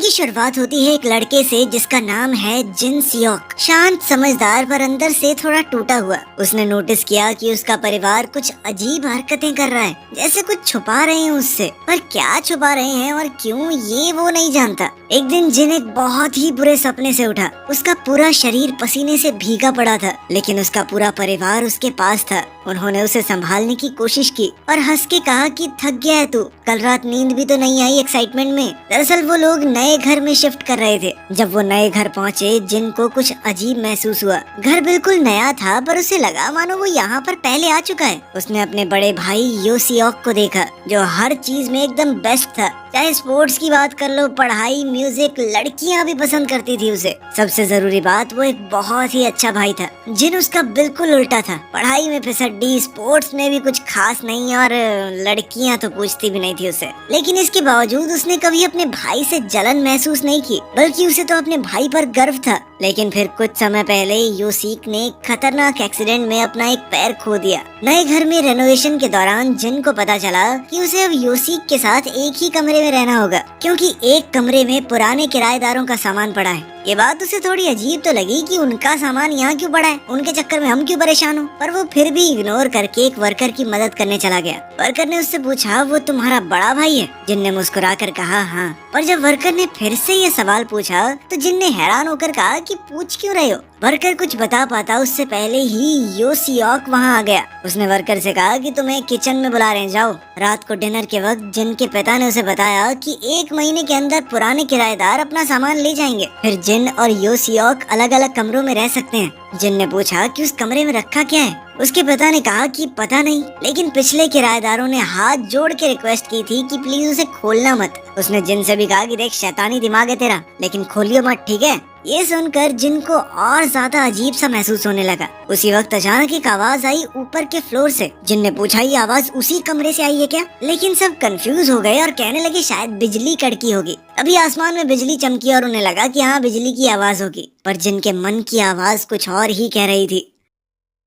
कहानी की शुरुआत होती है एक लड़के से जिसका नाम है जिन सियोक। शांत, समझदार, पर अंदर से थोड़ा टूटा हुआ। उसने नोटिस किया कि उसका परिवार कुछ अजीब हरकतें कर रहा है, जैसे कुछ छुपा रहे हैं उससे। पर क्या छुपा रहे हैं और क्यों, ये वो नहीं जानता। एक दिन जिन एक बहुत ही बुरे सपने से उठा। उसका पूरा शरीर पसीने से भीगा पड़ा था, लेकिन उसका पूरा परिवार उसके पास था। उन्होंने उसे संभालने की कोशिश की और हंस के कहा कि थक गया है तू, कल रात नींद भी तो नहीं आई एक्साइटमेंट में। दरअसल वो लोग नए घर में शिफ्ट कर रहे थे। जब वो नए घर पहुँचे, जिन को कुछ अजीब महसूस हुआ। घर बिल्कुल नया था, पर उसे लगा मानो वो यहाँ पर पहले आ चुका है। उसने अपने बड़े भाई योसियोक को देखा, जो हर चीज में एकदम बेस्ट था। चाहे स्पोर्ट्स की बात कर लो, पढ़ाई, म्यूजिक, लड़कियां भी पसंद करती थी उसे। सबसे जरूरी बात, वो एक बहुत ही अच्छा भाई था। जिन उसका बिल्कुल उल्टा था। पढ़ाई में फिसड्डी, स्पोर्ट्स में भी कुछ खास नहीं, और लड़कियां तो पूछती भी नहीं थी उसे। लेकिन इसके बावजूद उसने कभी अपने भाई से जलन महसूस नहीं की, बल्कि उसे तो अपने भाई पर गर्व था। लेकिन फिर कुछ समय पहले योसिक ने एक खतरनाक एक्सीडेंट में अपना एक पैर खो दिया। नए घर में रेनोवेशन के दौरान जिन को पता चला कि उसे अब योसिक के साथ एक ही कमरे में रहना होगा, क्योंकि एक कमरे में पुराने किराएदारों का सामान पड़ा है। ये बात उसे थोड़ी अजीब तो लगी कि उनका सामान यहाँ क्यों पड़ा है, उनके चक्कर में हम क्यों परेशान हो। पर वो फिर भी इग्नोर करके एक वर्कर की मदद करने चला गया। वर्कर ने उससे पूछा, वो तुम्हारा बड़ा भाई है? जिन ने मुस्कुरा कर कहा हाँ। पर जब वर्कर ने फिर से ये सवाल पूछा तो जिन ने हैरान होकर कहा कि पूछ क्यों रहे हो। वर्कर कुछ बता पाता उससे पहले ही योसियोक वहाँ आ गया। उसने वर्कर से कहा कि तुम्हें किचन में बुला रहे हैं, जाओ। रात को डिनर के वक्त जिन के पिता ने उसे बताया कि 1 महीने के अंदर पुराने किराएदार अपना सामान ले जाएंगे, फिर जिन और योसियोक अलग अलग कमरों में रह सकते हैं। जिन ने पूछा कि उस कमरे में रखा क्या है। उसके पिता ने कहा कि पता नहीं, लेकिन पिछले किराएदारों ने हाथ जोड़ के रिक्वेस्ट की थी कि प्लीज उसे खोलना मत। उसने जिन से भी कहा कि देख, शैतानी दिमाग है तेरा, लेकिन खोलियो मत, ठीक है। ये सुनकर जिन को और ज्यादा अजीब सा महसूस होने लगा। उसी वक्त अचानक एक आवाज आई ऊपर के फ्लोर से। जिन ने पूछा, ये आवाज उसी कमरे से आई है क्या? लेकिन सब कंफ्यूज हो गए और कहने लगे शायद बिजली कड़की होगी। अभी आसमान में बिजली चमकी और उन्हें लगा कि हाँ, बिजली की आवाज होगी। पर जिन के मन की आवाज कुछ और ही कह रही थी।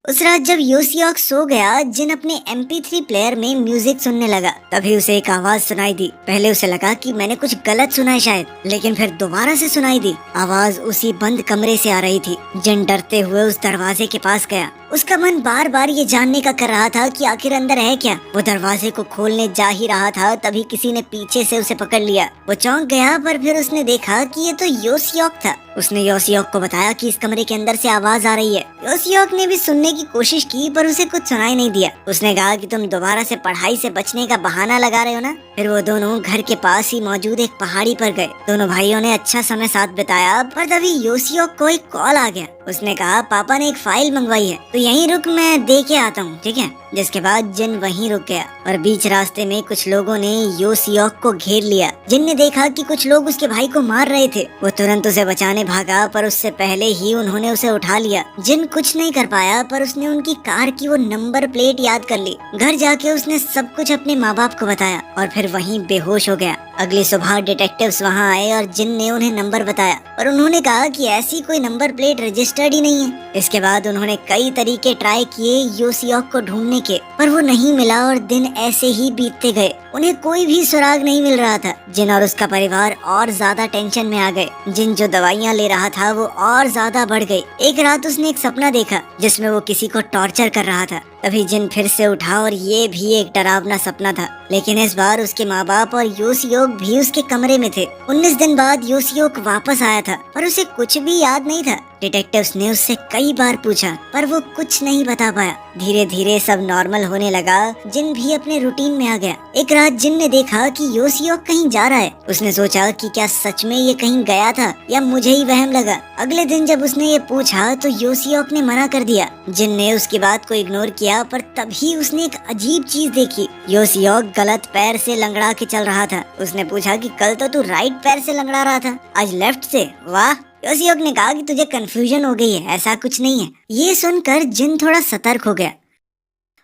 उस रात जब योसियोक सो गया, जिन अपने MP3 प्लेयर में म्यूजिक सुनने लगा। तभी उसे एक आवाज सुनाई दी। पहले उसे लगा कि मैंने कुछ गलत सुना है शायद, लेकिन फिर दोबारा से सुनाई दी। आवाज उसी बंद कमरे से आ रही थी। जिन डरते हुए उस दरवाजे के पास गया। उसका मन बार बार ये जानने का कर रहा था कि आखिर अंदर है क्या। वो दरवाजे को खोलने जा ही रहा था, तभी किसी ने पीछे से उसे पकड़ लिया। वो चौंक गया, पर फिर उसने देखा कि ये तो योसियोक था। उसने योसियोक को बताया कि इस कमरे के अंदर से आवाज आ रही है। योसियोक ने भी सुनने की कोशिश की, पर उसे कुछ सुनाई नहीं दिया। उसने कहा कि तुम दोबारा से पढ़ाई से बचने का बहाना लगा रहे हो ना। फिर वो दोनों घर के पास ही मौजूद एक पहाड़ी पर गए। दोनों भाइयों ने अच्छा समय साथ बिताया, पर तभी योसियोक को एक कॉल आ गया। उसने कहा, पापा ने एक फाइल मंगवाई है, तो यहीं रुक, मैं दे के आता हूँ, ठीक है। जिसके बाद जिन वहीं रुक गया और बीच रास्ते में कुछ लोगों ने योसियोक को घेर लिया। जिन ने देखा कि कुछ लोग उसके भाई को मार रहे थे। वो तुरंत उसे बचाने भागा, पर उससे पहले ही उन्होंने उसे उठा लिया। जिन कुछ नहीं कर पाया, पर उसने उनकी कार की वो नंबर प्लेट याद कर ली। घर जाके उसने सब कुछ अपने माँ बाप को बताया और फिर वहीं बेहोश हो गया। अगली सुबह डिटेक्टिव्स वहाँ आए और जिन ने उन्हें नंबर बताया, पर उन्होंने कहा कि ऐसी कोई नंबर प्लेट रजिस्टर्ड ही नहीं है। इसके बाद उन्होंने कई तरीके ट्राई किए योसियोक को ढूंढने के, पर वो नहीं मिला और दिन ऐसे ही बीतते गए। उन्हें कोई भी सुराग नहीं मिल रहा था। जिन और उसका परिवार और ज्यादा टेंशन में आ गए। जिन जो दवाइयाँ ले रहा था वो और ज्यादा बढ़ गई। एक रात उसने एक सपना देखा जिसमें वो किसी को टॉर्चर कर रहा था। तभी जिन फिर से उठा और ये भी एक डरावना सपना था, लेकिन इस बार उसके माँ बाप और योसियोक भी उसके कमरे में थे। 19 दिन बाद योसियोक वापस आया था, पर उसे कुछ भी याद नहीं था। डिटेक्टिव्स ने उससे कई बार पूछा, पर वो कुछ नहीं बता पाया। धीरे धीरे सब नॉर्मल होने लगा। जिन भी अपने रूटीन में आ गया। एक रात जिन ने देखा कि योसियोक कहीं जा रहा है। उसने सोचा कि क्या सच में ये कहीं गया था या मुझे ही वहम लगा। अगले दिन जब उसने ये पूछा तो योसियोक ने मना कर दिया। जिन ने उसकी बात को इग्नोर किया, पर तभी उसने एक अजीब चीज देखी। योसियोक गलत पैर से लंगड़ा के चल रहा था। उसने पूछा कि कल तो तू राइट पैर से लंगड़ा रहा था, आज लेफ्ट से। वाह। योसियोक ने कहा कि तुझे कंफ्यूजन हो गई है, ऐसा कुछ नहीं है। ये सुनकर जिन थोड़ा सतर्क हो गया।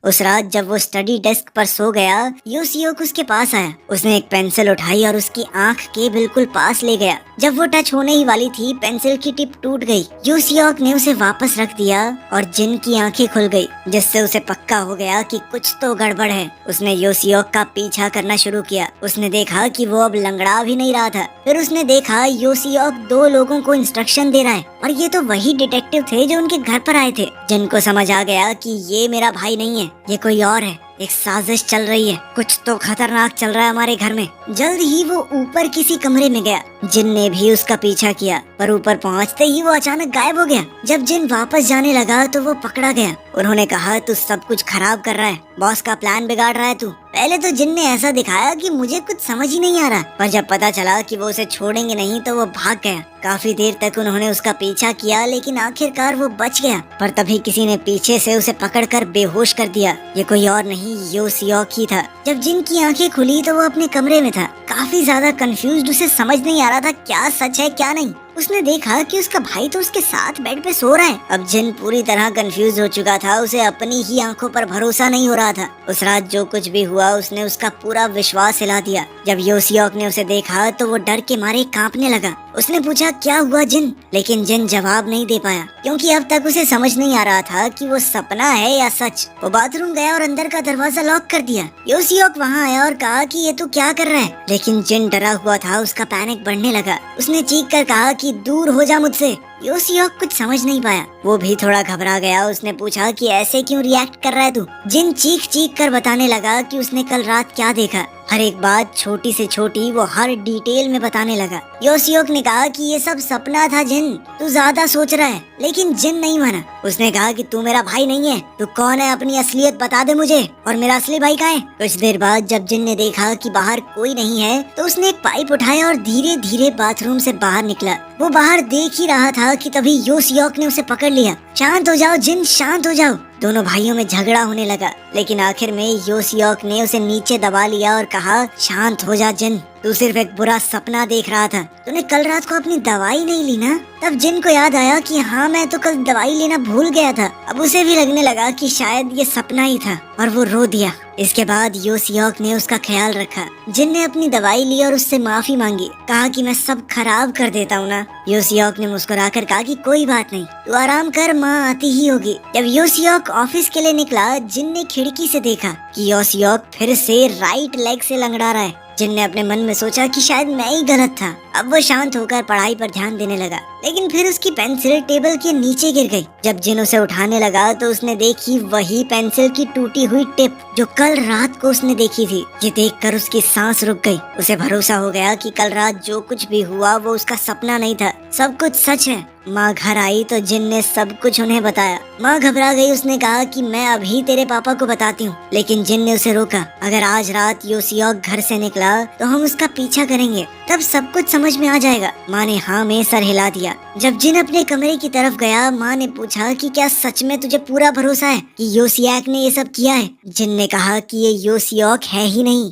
उस रात जब वो स्टडी डेस्क पर सो गया, योसियोक उसके पास आया। उसने एक पेंसिल उठाई और उसकी आंख के बिल्कुल पास ले गया। जब वो टच होने ही वाली थी, पेंसिल की टिप टूट गई। योसियोक ने उसे वापस रख दिया और जिन की आंखें खुल गई, जिससे उसे पक्का हो गया कि कुछ तो गड़बड़ है। उसने योसियोक का पीछा करना शुरू किया। उसने देखा कि वो अब लंगड़ा भी नहीं रहा था। फिर उसने देखा योसियोक 2 लोगों को इंस्ट्रक्शन दे रहा है और ये तो वही डिटेक्टिव थे जो उनके घर पर आए थे। जिनको समझ आ गया कि ये मेरा भाई नहीं है, ये कोई और है। एक साजिश चल रही है, कुछ तो खतरनाक चल रहा है हमारे घर में। जल्द ही वो ऊपर किसी कमरे में गया। जिन ने भी उसका पीछा किया, पर ऊपर पहुंचते ही वो अचानक गायब हो गया। जब जिन वापस जाने लगा तो वो पकड़ा गया। उन्होंने कहा, तू सब कुछ खराब कर रहा है, बॉस का प्लान बिगाड़ रहा है तू। पहले तो जिन ने ऐसा दिखाया कि मुझे कुछ समझ ही नहीं आ रहा, पर जब पता चला कि वो उसे छोड़ेंगे नहीं तो वो भाग गया। काफी देर तक उन्होंने उसका पीछा किया, लेकिन आखिरकार वो बच गया। पर तभी किसी ने पीछे से उसे पकड़कर बेहोश कर दिया। ये कोई और नहीं, योसियोक ही था। जब जिन की आंखें खुली तो वो अपने कमरे में था, काफी ज्यादा कंफ्यूज्ड। उसे समझ नहीं आ रहा था क्या सच है क्या नहीं। उसने देखा कि उसका भाई तो उसके साथ बेड पे सो रहा है। अब जिन पूरी तरह कंफ्यूज हो चुका था। उसे अपनी ही आंखों पर भरोसा नहीं हो रहा था। उस रात जो कुछ भी हुआ, उसने उसका पूरा विश्वास हिला दिया। जब योसियोक ने उसे देखा तो वो डर के मारे कांपने लगा। उसने पूछा, क्या हुआ जिन? लेकिन जिन जवाब नहीं दे पाया, क्योंकि अब तक उसे समझ नहीं आ रहा था कि वो सपना है या सच। वो बाथरूम गया और अंदर का दरवाजा लॉक कर दिया। योसियोक वहाँ आया और कहा कि ये तू क्या कर रहा है? लेकिन जिन डरा हुआ था, उसका पैनिक बढ़ने लगा। उसने चीख कर कहा कि दूर हो जा मुझसे। योसियोक कुछ समझ नहीं पाया, वो भी थोड़ा घबरा गया। उसने पूछा कि ऐसे क्यों रिएक्ट कर रहा है तू? जिन चीख चीख कर बताने लगा कि उसने कल रात क्या देखा। हर एक बात, छोटी से छोटी, वो हर डिटेल में बताने लगा। योसियोक ने कहा कि ये सब सपना था जिन, तू ज्यादा सोच रहा है। लेकिन जिन नहीं माना। उसने कहा कि तू मेरा भाई नहीं है, तू कौन है? अपनी असलियत बता दे मुझे, और मेरा असली भाई कहाँ है? कुछ देर बाद जब जिन ने देखा कि बाहर कोई नहीं है तो उसने एक पाइप उठाया और धीरे धीरे बाथरूम से बाहर निकला। वो बाहर देख ही रहा था कि तभी योसियोक ने उसे पकड़ लिया। शांत हो जाओ जिन, शांत हो जाओ। दोनों भाइयों में झगड़ा होने लगा, लेकिन आखिर में योसियोक ने उसे नीचे दबा लिया और कहा, शांत हो जा जिन, तू सिर्फ एक बुरा सपना देख रहा था। तूने कल रात को अपनी दवाई नहीं ली ना? तब जिन को याद आया कि हाँ, मैं तो कल दवाई लेना भूल गया था। अब उसे भी लगने लगा कि शायद ये सपना ही था और वो रो दिया। इसके बाद योसियोक ने उसका ख्याल रखा। जिन ने अपनी दवाई ली और उससे माफी मांगी, कहा कि मैं सब खराब कर देता हूँ ना। योसियोक ने मुस्कुराकर कहा कि कोई बात नहीं, तू आराम कर, माँ आती ही होगी। जब योसियोक ऑफिस के लिए निकला, जिन ने खिड़की से देखा कि योसियोक फिर से राइट लेग से लंगड़ा रहा है। जिन ने अपने मन में सोचा कि शायद मैं ही गलत था। अब वो शांत होकर पढ़ाई पर ध्यान देने लगा, लेकिन फिर उसकी पेंसिल टेबल के नीचे गिर गई। जब जिन उसे उठाने लगा तो उसने देखी वही पेंसिल की टूटी हुई टिप जो कल रात को उसने देखी थी। ये देखकर उसकी सांस रुक गई। उसे भरोसा हो गया कि कल रात जो कुछ भी हुआ वो उसका सपना नहीं था, सब कुछ सच है। माँ घर आई तो जिन ने सब कुछ उन्हें बताया। माँ घबरा गई। उसने कहा कि मैं अभी तेरे पापा को बताती हूँ, लेकिन जिन ने उसे रोका। अगर आज रात योसियोक घर से निकला तो हम उसका पीछा करेंगे, तब सब कुछ समझ में आ जाएगा। माँ ने हाँ में सर हिला दिया। जब जिन अपने कमरे की तरफ गया, माँ ने पूछा कि क्या सच में तुझे पूरा भरोसा है कि योसियोक ने ये सब किया है? जिन ने कहा कि ये योसियोक है ही नहीं।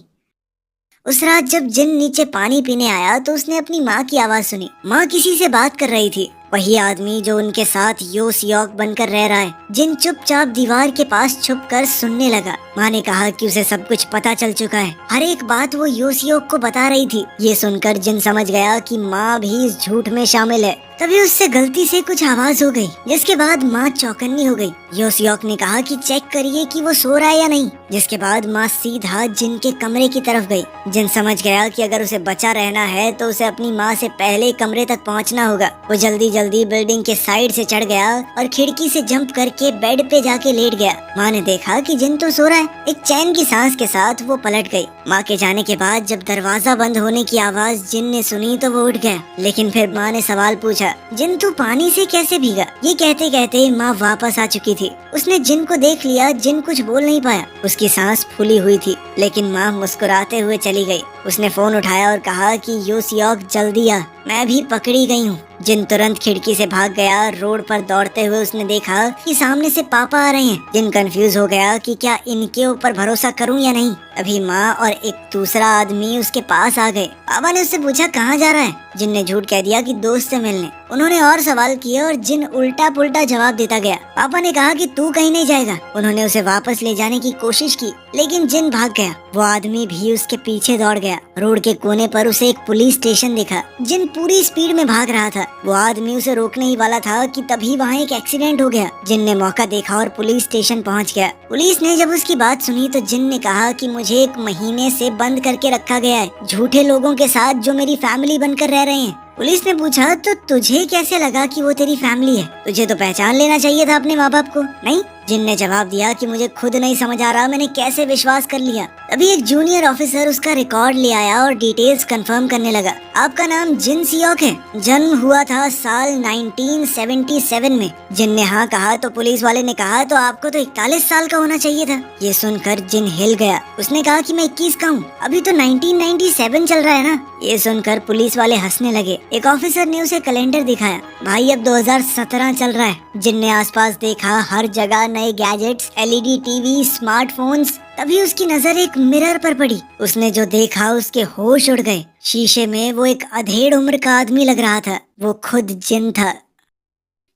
उस रात जब जिन नीचे पानी पीने आया तो उसने अपनी माँ की आवाज सुनी। माँ किसी से बात कर रही थी, वही आदमी जो उनके साथ योसियोक बनकर रह रहा है। जिन चुपचाप दीवार के पास छुपकर सुनने लगा। माँ ने कहा कि उसे सब कुछ पता चल चुका है, हर एक बात वो योसियोक को बता रही थी। ये सुनकर जिन समझ गया कि माँ भी इस झूठ में शामिल है। तभी उससे गलती से कुछ आवाज हो गई, जिसके बाद माँ चौकन्नी हो गई। योसियोक ने कहा कि चेक करिए कि वो सो रहा है या नहीं, जिसके बाद माँ सीधा जिन के कमरे की तरफ गई। जिन समझ गया कि अगर उसे बचा रहना है तो उसे अपनी माँ से पहले कमरे तक पहुँचना होगा। वो जल्दी जल्दी बिल्डिंग के साइड से चढ़ गया और खिड़की से जंप करके बेड पे जाके लेट गया। माँ ने देखा कि जिन तो सो रहा है। एक चैन की सांस के साथ वो पलट गई। माँ के जाने के बाद जब दरवाजा बंद होने की आवाज जिन ने सुनी तो वो उठ गया, लेकिन फिर माँ ने सवाल पूछा, जिन तू पानी से कैसे भीगा? ये कहते कहते माँ वापस आ चुकी थी। उसने जिन को देख लिया। जिन कुछ बोल नहीं पाया, उसकी सांस फूली हुई थी, लेकिन माँ मुस्कुराते हुए चली गई। उसने फोन उठाया और कहा कि योसियोक जल्दी आ, मैं भी पकड़ी गई हूँ। जिन तुरंत खिड़की से भाग गया। रोड पर दौड़ते हुए उसने देखा कि सामने से पापा आ रहे हैं। जिन कंफ्यूज हो गया कि क्या इनके ऊपर भरोसा करूं या नहीं। अभी माँ और एक दूसरा आदमी उसके पास आ गए। पापा ने उससे पूछा कहाँ जा रहा है। जिन ने झूठ कह दिया कि दोस्त से मिलने। उन्होंने और सवाल किए और जिन उल्टा पुल्टा जवाब देता गया। पापा ने कहा कि तू कहीं नहीं जाएगा। उन्होंने उसे वापस ले जाने की कोशिश की, लेकिन जिन भाग गया। वो आदमी भी उसके पीछे दौड़ गया। रोड के कोने पर उसे एक पुलिस स्टेशन दिखा। जिन पूरी स्पीड में भाग रहा था। वो आदमी उसे रोकने ही वाला था कि तभी वहाँ एक एक्सीडेंट हो गया। जिन ने मौका देखा और पुलिस स्टेशन पहुँच गया। पुलिस ने जब उसकी बात सुनी तो जिन ने कहा कि मुझे 1 महीने से बंद करके रखा गया है, झूठे लोगों के साथ जो मेरी फैमिली बनकर रह रहे हैं। पुलिस ने पूछा तो तुझे कैसे लगा कि वो तेरी फैमिली है? तुझे तो पहचान लेना चाहिए था अपने माँ बाप को, नहीं? जिन ने जवाब दिया कि मुझे खुद नहीं समझ आ रहा मैंने कैसे विश्वास कर लिया। तभी एक जूनियर ऑफिसर उसका रिकॉर्ड ले आया और डिटेल्स कंफर्म करने लगा। आपका नाम जिन सियोक है, जन्म हुआ था साल 1977 में। जिन ने हाँ कहा तो पुलिस वाले ने कहा तो आपको तो 41 साल का होना चाहिए था। ये सुनकर जिन हिल गया। उसने कहा कि मैं 21 का हूँ, अभी तो 1997 चल रहा है ना। ये सुनकर पुलिस वाले हंसने लगे। एक ऑफिसर ने उसे कैलेंडर दिखाया। भाई अब 2017 चल रहा है। जिन ने आसपास देखा, हर जगह नए गैजेट्स, एलईडी टीवी, स्मार्टफोन्स। तभी उसकी नजर एक मिरर पर पड़ी। उसने जो देखा उसके होश उड़ गए। शीशे में वो एक अधेड़ उम्र का आदमी लग रहा था। वो खुद जिन था।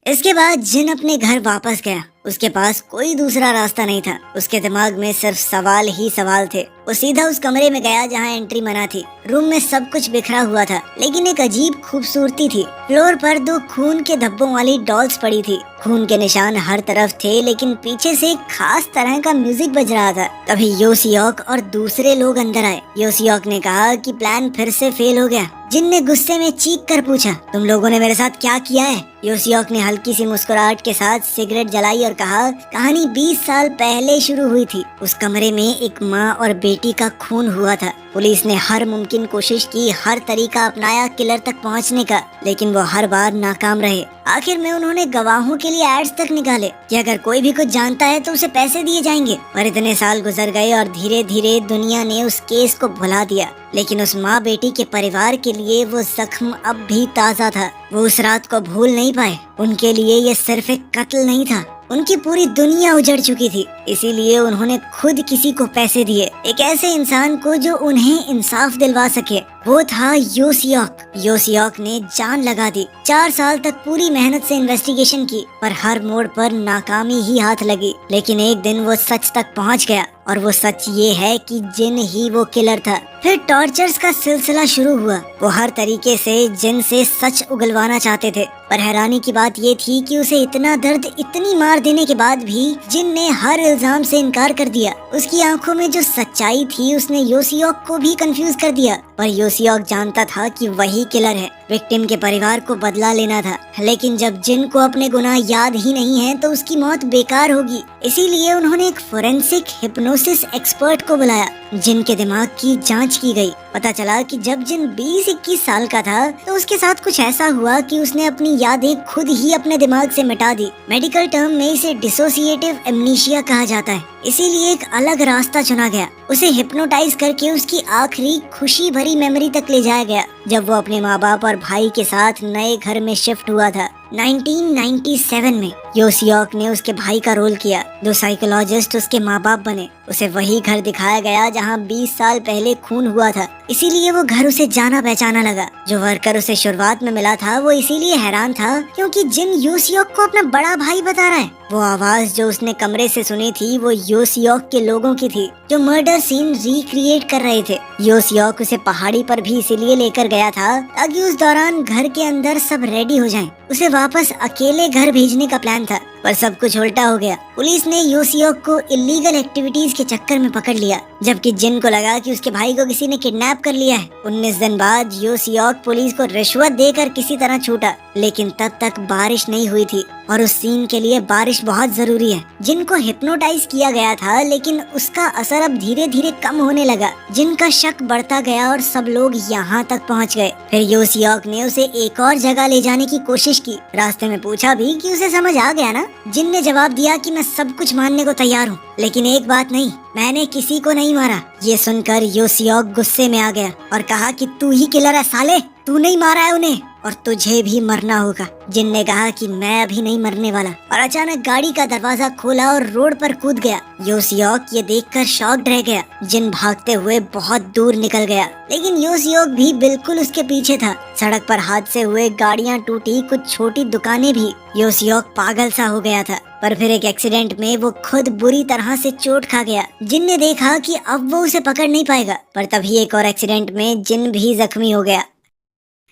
इसके बाद जिन अपने घर वापस गया। उसके पास कोई दूसरा रास्ता नहीं था। उसके दिमाग में सिर्फ सवाल ही सवाल थे। वो सीधा उस कमरे में गया जहाँ एंट्री मना थी। रूम में सब कुछ बिखरा हुआ था, लेकिन एक अजीब खूबसूरती थी। फ्लोर पर 2 खून के धब्बों वाली डॉल्स पड़ी थी। खून के निशान हर तरफ थे, लेकिन पीछे से एक खास तरह का म्यूजिक बज रहा था। तभी योसियोक और दूसरे लोग अंदर आए। योसियोक ने कहा कि प्लान फिर से फेल हो गया। जिन ने गुस्से में चीख कर पूछा, तुम लोगों ने मेरे साथ क्या किया है? योसियोक ने हल्की सी मुस्कुराहट के साथ सिगरेट जलाई और कहा, कहानी 20 साल पहले शुरू हुई थी। उस कमरे में एक माँ और बेटी का खून हुआ था। पुलिस ने हर मुमकिन कोशिश की, हर तरीका अपनाया किलर तक पहुंचने का, लेकिन वो हर बार नाकाम रहे। आखिर में उन्होंने गवाहों के लिए एड्स तक निकाले कि अगर कोई भी कुछ जानता है तो उसे पैसे दिए जाएंगे। पर इतने साल गुजर गए और धीरे धीरे दुनिया ने उस केस को भुला दिया, लेकिन उस माँ बेटी के परिवार के लिए वो जख्म अब भी ताज़ा था। वो उस रात को भूल नहीं पाए। उनके लिए ये सिर्फ एक कत्ल नहीं था, उनकी पूरी दुनिया उजड़ चुकी थी। इसीलिए उन्होंने खुद किसी को पैसे दिए, एक ऐसे इंसान को जो उन्हें इंसाफ दिलवा सके। वो था योसियोक। योसियोक ने जान लगा दी। 4 साल तक पूरी मेहनत से इन्वेस्टिगेशन की, पर हर मोड़ पर नाकामी ही हाथ लगी। लेकिन एक दिन वो सच तक पहुंच गया, और वो सच ये है कि जिन ही वो किलर था। फिर टॉर्चर्स का सिलसिला शुरू हुआ। वो हर तरीके से जिन से सच उगलवाना चाहते थे, पर हैरानी की बात ये थी कि उसे इतना दर्द, इतनी मार देने के बाद भी जिन ने हर इल्जाम से इनकार कर दिया। उसकी आंखों में जो सच्चाई थी उसने योसियोक को भी कंफ्यूज कर दिया, पर योसियोक जानता था कि वही किलर है। विक्टिम के परिवार को बदला लेना था, लेकिन जब जिन को अपने गुनाह याद ही नहीं है तो उसकी मौत बेकार होगी। इसीलिए उन्होंने एक फोरेंसिक हिप्नोसिस एक्सपर्ट को बुलाया। जिन के दिमाग की जांच की गई। पता चला कि जब जिन 20-21 साल का था तो उसके साथ कुछ ऐसा हुआ कि उसने अपनी यादें खुद ही अपने दिमाग से मिटा दी। मेडिकल टर्म में इसे डिसोसिएटिव एमनीशिया कहा जाता है। इसीलिए एक अलग रास्ता चुना गया। उसे हिप्नोटाइज करके उसकी आखिरी खुशी भरी मेमोरी तक ले जाया गया, जब वो अपने माँ बाप और भाई के साथ नए घर में शिफ्ट हुआ था। 1997 में योसियोक ने उसके भाई का रोल किया। 2 साइकोलॉजिस्ट उसके माँ बाप बने। उसे वही घर दिखाया गया जहाँ 20 साल पहले खून हुआ था। इसीलिए वो घर उसे जाना पहचाना लगा। जो वर्कर उसे शुरुआत में मिला था वो इसीलिए हैरान था क्योंकि जिन योसियोक को अपना बड़ा भाई बता रहा है। वो आवाज जो उसने कमरे से सुनी थी वो योसियोक के लोगों की थी, जो मर्डर सीन रिक्रिएट कर रहे थे। योसियोक उसे पहाड़ी पर भी इसीलिए लेकर गया था ताकि उस दौरान घर के अंदर सब रेडी हो जाएं। उसे वापस अकेले घर भेजने का प्लान था, पर सब कुछ उल्टा हो गया। पुलिस ने योसियोक को इलीगल एक्टिविटीज के चक्कर में पकड़ लिया, जबकि जिन को लगा कि उसके भाई को किसी ने किडनैप कर लिया है। 19 दिन बाद योसियोक पुलिस को रिश्वत देकर किसी तरह छूटा, लेकिन तब तक बारिश नहीं हुई थी और उस सीन के लिए बारिश बहुत जरूरी है। जिन को हिप्नोटाइज किया गया था, लेकिन उसका असर अब धीरे धीरे कम होने लगा। जिन का शक बढ़ता गया और सब लोग यहाँ तक पहुँच गए। फिर योसियोक ने उसे एक और जगह ले जाने की कोशिश की। रास्ते में पूछा भी कि उसे समझ आ गया ना। जिन ने जवाब दिया कि मैं सब कुछ मानने को तैयार हूँ, लेकिन एक बात नहीं, मैंने किसी को नहीं मारा। ये सुनकर योसियोक गुस्से में आ गया और कहा कि तू ही किलर है साले, तू नहीं मारा है उन्हें। और तुझे भी मरना होगा। जिन ने कहा कि मैं अभी नहीं मरने वाला, और अचानक गाड़ी का दरवाजा खोला और रोड पर कूद गया। योसियोक ये देखकर शॉक्ड रह गया। जिन भागते हुए बहुत दूर निकल गया, लेकिन योसियोक भी बिल्कुल उसके पीछे था। सड़क पर हादसे हुए, गाड़ियाँ टूटी, कुछ छोटी दुकानें भी। योसियोक पागल सा हो गया था, पर फिर एक एक्सीडेंट में वो खुद बुरी तरह से चोट खा गया। जिन ने देखा कि अब वो उसे पकड़ नहीं पाएगा, पर तभी एक और एक्सीडेंट में जिन भी जख्मी हो गया।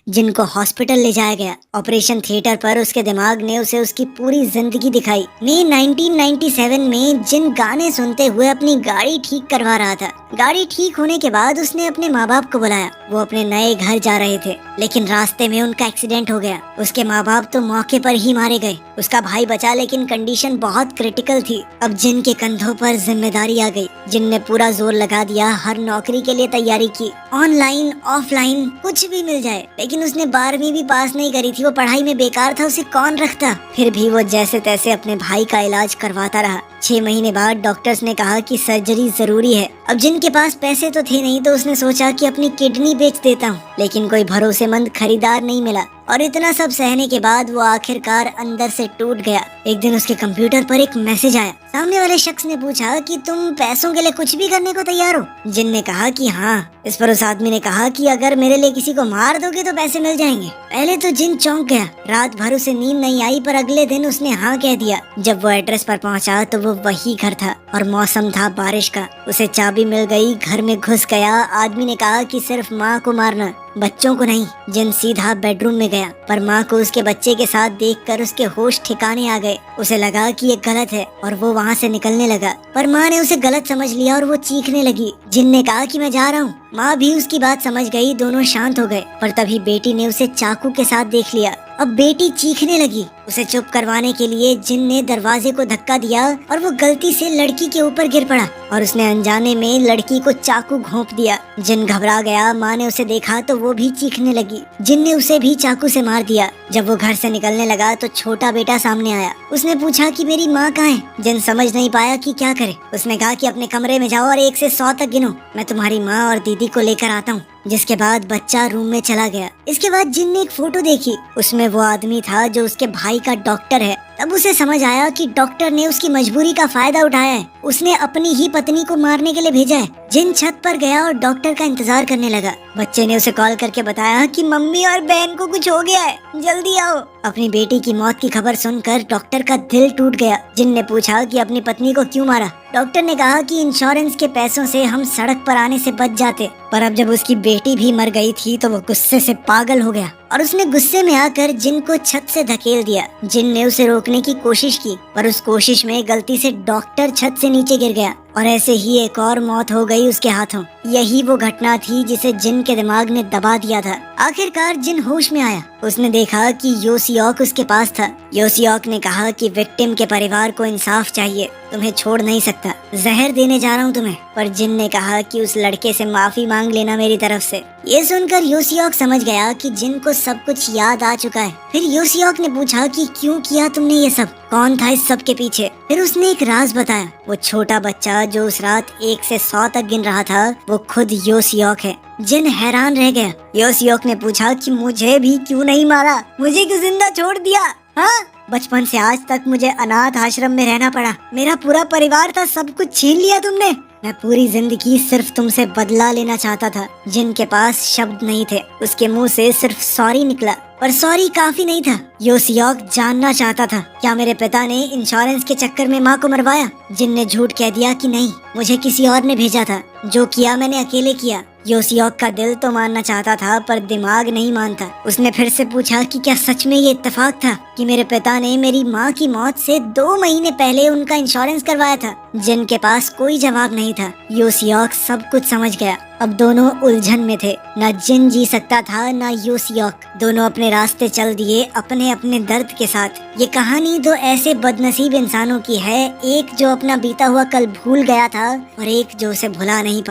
जिन को हॉस्पिटल ले जाया गया। ऑपरेशन थिएटर पर उसके दिमाग ने उसे उसकी पूरी जिंदगी दिखाई। मई 1997 में जिन गाने सुनते हुए अपनी गाड़ी ठीक करवा रहा था। गाड़ी ठीक होने के बाद उसने अपने माँ बाप को बुलाया। वो अपने नए घर जा रहे थे, लेकिन रास्ते में उनका एक्सीडेंट हो गया। उसके माँ बाप तो मौके पर ही मारे गए। उसका भाई बचा, लेकिन कंडीशन बहुत क्रिटिकल थी। अब जिन के कंधों पर जिम्मेदारी आ गई। जिन ने पूरा जोर लगा दिया, हर नौकरी के लिए तैयारी की, ऑनलाइन ऑफलाइन कुछ भी मिल जाए। लेकिन उसने 12वीं भी पास नहीं करी थी, वो पढ़ाई में बेकार था, उसे कौन रखता। फिर भी वो जैसे तैसे अपने भाई का इलाज करवाता रहा। 6 महीने बाद डॉक्टर्स ने कहा कि सर्जरी जरूरी है। अब जिनके पास पैसे तो थे नहीं, तो उसने सोचा कि अपनी किडनी बेच देता हूँ, लेकिन कोई भरोसेमंद खरीदार नहीं मिला। और इतना सब सहने के बाद वो आखिरकार अंदर से टूट गया। एक दिन उसके कंप्यूटर पर एक मैसेज आया। सामने वाले शख्स ने पूछा कि तुम पैसों के लिए कुछ भी करने को तैयार हो। जिन ने कहा कि हाँ। इस पर उस आदमी ने कहा कि अगर मेरे लिए किसी को मार दोगे तो पैसे मिल जाएंगे। पहले तो जिन चौंक गया, रात भर उसे नींद नहीं आई, पर अगले दिन उसने हाँ कह दिया। जब वो एड्रेस पर पहुंचा तो वो वही घर था, और मौसम था बारिश का। उसे चाबी मिल गई, घर में घुस गया। आदमी ने कहा कि सिर्फ माँ को मारना, बच्चों को नहीं। जिन सीधा बेडरूम में गया, पर माँ को उसके बच्चे के साथ देखकर उसके होश ठिकाने आ गए। उसे लगा कि ये गलत है, और वो वहाँ से निकलने लगा, पर माँ ने उसे गलत समझ लिया और वो चीखने लगी। जिन ने कहा कि मैं जा रहा हूँ। माँ भी उसकी बात समझ गई, दोनों शांत हो गए। पर तभी बेटी ने उसे चाकू के साथ देख लिया। अब बेटी चीखने लगी। उसे चुप करवाने के लिए जिन ने दरवाजे को धक्का दिया, और वो गलती से लड़की के ऊपर गिर पड़ा, और उसने अनजाने में लड़की को चाकू घोंप दिया। जिन घबरा गया। माँ ने उसे देखा तो वो भी चीखने लगी। जिन ने उसे भी चाकू से मार दिया। जब वो घर से निकलने लगा तो छोटा बेटा सामने आया। उसने पूछा कि मेरी माँ कहाँ है। जिन समझ नहीं पाया कि क्या करे। उसने कहा कि अपने कमरे में जाओ और 1 से 100 तक गिनो, मैं तुम्हारी माँ और दीदी को लेकर आता हूँ। जिसके बाद बच्चा रूम में चला गया। इसके बाद जिन ने एक फोटो देखी। उसमें वो आदमी था जो उसके भाई का डॉक्टर है। तब उसे समझ आया कि डॉक्टर ने उसकी मजबूरी का फायदा उठाया है। उसने अपनी ही पत्नी को मारने के लिए भेजा है। जिन छत पर गया और डॉक्टर का इंतजार करने लगा। बच्चे ने उसे कॉल करके बताया कि मम्मी और बहन को कुछ हो गया है, जल्दी आओ। अपनी बेटी की मौत की खबर सुनकर डॉक्टर का दिल टूट गया। जिन ने पूछा कि अपनी पत्नी को क्यों मारा। डॉक्टर ने कहा कि इंश्योरेंस के पैसों से हम सड़क पर आने से बच जाते, पर अब जब उसकी बेटी भी मर गई थी तो वो गुस्से से पागल हो गया, और उसने गुस्से में आकर जिन को छत से धकेल दिया। जिन ने उसे रोकने की कोशिश की, पर उस कोशिश में गलती से डॉक्टर छत से नीचे गिर गया, और ऐसे ही एक और मौत हो गई उसके हाथों। यही वो घटना थी जिसे जिन के दिमाग ने दबा दिया था। आखिरकार जिन होश में आया। उसने देखा कि योसियोक उसके पास था। योसियोक ने कहा कि विक्टिम के परिवार को इंसाफ चाहिए, तुम्हें छोड़ नहीं सकता, जहर देने जा रहा हूँ तुम्हें। पर जिन ने कहा कि उस लड़के से माफी मांग लेना मेरी तरफ से। ये सुनकर योसियोक समझ गया कि जिन को सब कुछ याद आ चुका है। फिर योसियोक ने पूछा कि क्यों किया तुमने ये सब, कौन था इस सब के पीछे। फिर उसने एक राज बताया। वो छोटा बच्चा जो उस रात 1 से 100 तक गिन रहा था, वो खुद योसियोक है। जिन हैरान रह गया। योसियोक ने पूछा कि मुझे भी क्यों नहीं मारा, मुझे क्यों जिंदा छोड़ दिया। हाँ, बचपन से आज तक मुझे अनाथ आश्रम में रहना पड़ा, मेरा पूरा परिवार था, सब कुछ छीन लिया तुमने। मैं पूरी जिंदगी सिर्फ तुमसे बदला लेना चाहता था। जिन के पास शब्द नहीं थे, उसके मुंह से सिर्फ सॉरी निकला, पर सॉरी काफी नहीं था। योसियोक जानना चाहता था क्या मेरे पिता ने इंश्योरेंस के चक्कर में माँ को मरवाया। जिन ने झूठ कह दिया कि नहीं, मुझे किसी और ने भेजा था, जो किया मैंने अकेले किया। योसियोक का दिल तो मानना चाहता था, पर दिमाग नहीं मानता। उसने फिर से पूछा कि क्या सच में ये इत्तेफाक था कि मेरे पिता ने मेरी माँ की मौत से 2 महीने पहले उनका इंश्योरेंस करवाया था। जिन के पास कोई जवाब नहीं था। योसियोक सब कुछ समझ गया। अब दोनों उलझन में थे, न जिन जी सकता था न योसियोक। दोनों अपने रास्ते चल दिए, अपने अपने दर्द के साथ। ये कहानी 2 ऐसे बदनसीब इंसानों की है, एक जो अपना बीता हुआ कल भूल गया था, और एक जो उसे भुला नहीं पाया।